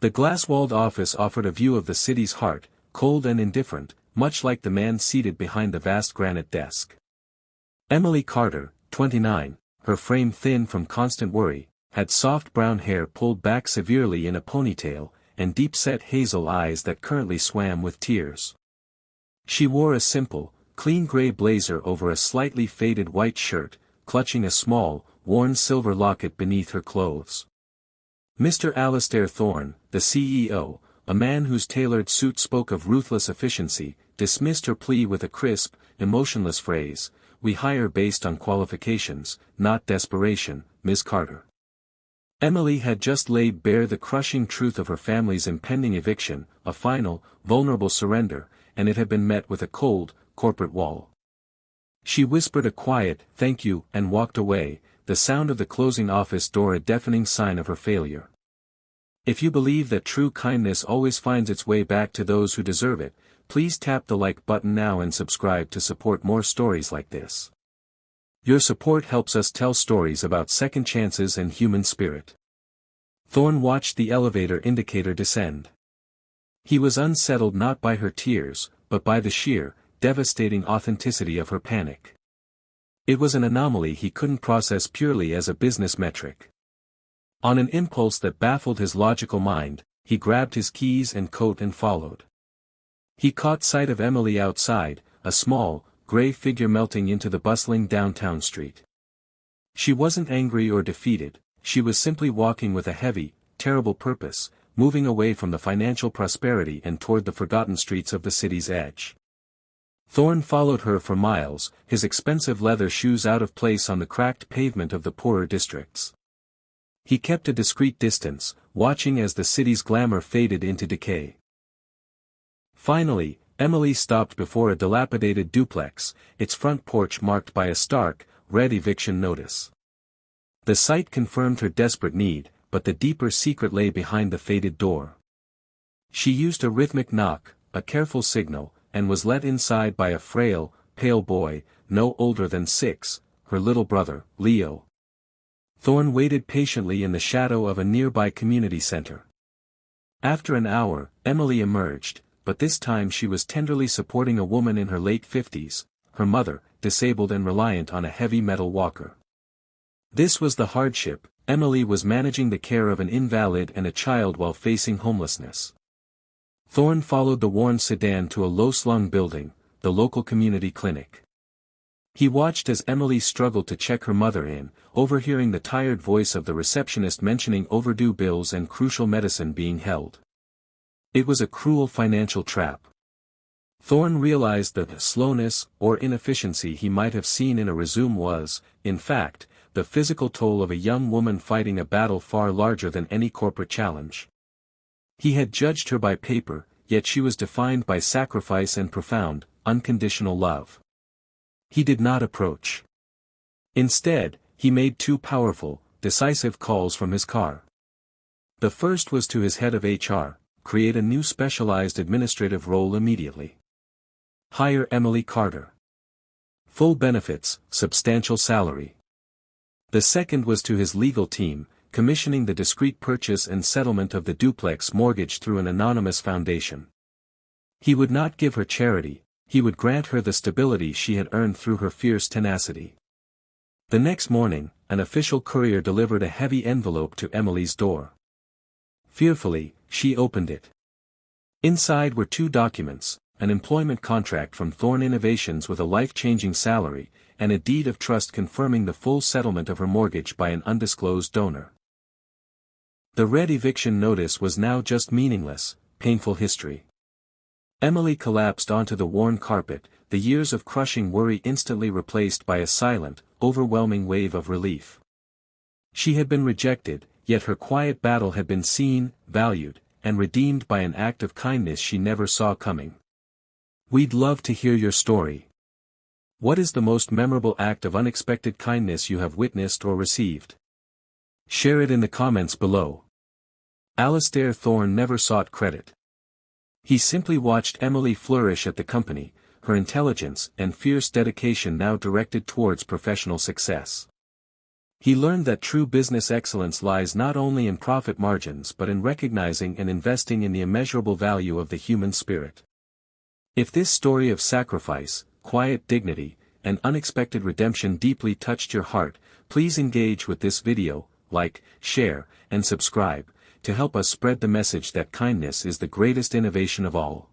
The glass-walled office offered a view of the city's heart, cold and indifferent, much like the man seated behind the vast granite desk. Emily Carter, 29, her frame thin from constant worry, had soft brown hair pulled back severely in a ponytail, and deep-set hazel eyes that currently swam with tears. She wore a simple, clean gray blazer over a slightly faded white shirt, clutching a small, worn silver locket beneath her clothes. Mr. Alistair Thorne, the CEO, a man whose tailored suit spoke of ruthless efficiency, dismissed her plea with a crisp, emotionless phrase, "We hire based on qualifications, not desperation, Ms. Carter." Emily had just laid bare the crushing truth of her family's impending eviction, a final, vulnerable surrender, and it had been met with a cold, corporate wall. She whispered a quiet, "Thank you," and walked away, the sound of the closing office door a deafening sign of her failure. If you believe that true kindness always finds its way back to those who deserve it, please tap the like button now and subscribe to support more stories like this. Your support helps us tell stories about second chances and human spirit. Thorne watched the elevator indicator descend. He was unsettled not by her tears, but by the sheer, devastating authenticity of her panic. It was an anomaly he couldn't process purely as a business metric. On an impulse that baffled his logical mind, he grabbed his keys and coat and followed. He caught sight of Emily outside, a small, gray figure melting into the bustling downtown street. She wasn't angry or defeated, she was simply walking with a heavy, terrible purpose, moving away from the financial prosperity and toward the forgotten streets of the city's edge. Thorne followed her for miles, his expensive leather shoes out of place on the cracked pavement of the poorer districts. He kept a discreet distance, watching as the city's glamour faded into decay. Finally, Emily stopped before a dilapidated duplex, its front porch marked by a stark, red eviction notice. The sight confirmed her desperate need, but the deeper secret lay behind the faded door. She used a rhythmic knock, a careful signal, and was let inside by a frail, pale boy, no older than 6, her little brother, Leo. Thorne waited patiently in the shadow of a nearby community center. After an hour, Emily emerged, but this time she was tenderly supporting a woman in her late 50s, her mother, disabled and reliant on a heavy metal walker. This was the hardship: Emily was managing the care of an invalid and a child while facing homelessness. Thorne followed the worn sedan to a low-slung building, the local community clinic. He watched as Emily struggled to check her mother in, overhearing the tired voice of the receptionist mentioning overdue bills and crucial medicine being held. It was a cruel financial trap. Thorne realized that the slowness or inefficiency he might have seen in a resume was, in fact, the physical toll of a young woman fighting a battle far larger than any corporate challenge. He had judged her by paper, yet she was defined by sacrifice and profound, unconditional love. He did not approach. Instead, he made 2 powerful, decisive calls from his car. The first was to his head of HR: create a new specialized administrative role immediately. Hire Emily Carter. Full benefits, substantial salary. The second was to his legal team: commissioning the discreet purchase and settlement of the duplex mortgage through an anonymous foundation. He would not give her charity, he would grant her the stability she had earned through her fierce tenacity. The next morning, an official courier delivered a heavy envelope to Emily's door. Fearfully, she opened it. Inside were 2 documents: an employment contract from Thorne Innovations with a life-changing salary, and a deed of trust confirming the full settlement of her mortgage by an undisclosed donor. The red eviction notice was now just meaningless, painful history. Emily collapsed onto the worn carpet, the years of crushing worry instantly replaced by a silent, overwhelming wave of relief. She had been rejected, yet her quiet battle had been seen, valued, and redeemed by an act of kindness she never saw coming. We'd love to hear your story. What is the most memorable act of unexpected kindness you have witnessed or received? Share it in the comments below. Alistair Thorne never sought credit. He simply watched Emily flourish at the company, her intelligence and fierce dedication now directed towards professional success. He learned that true business excellence lies not only in profit margins but in recognizing and investing in the immeasurable value of the human spirit. If this story of sacrifice, quiet dignity, and unexpected redemption deeply touched your heart, please engage with this video, like, share, and subscribe, to help us spread the message that kindness is the greatest innovation of all.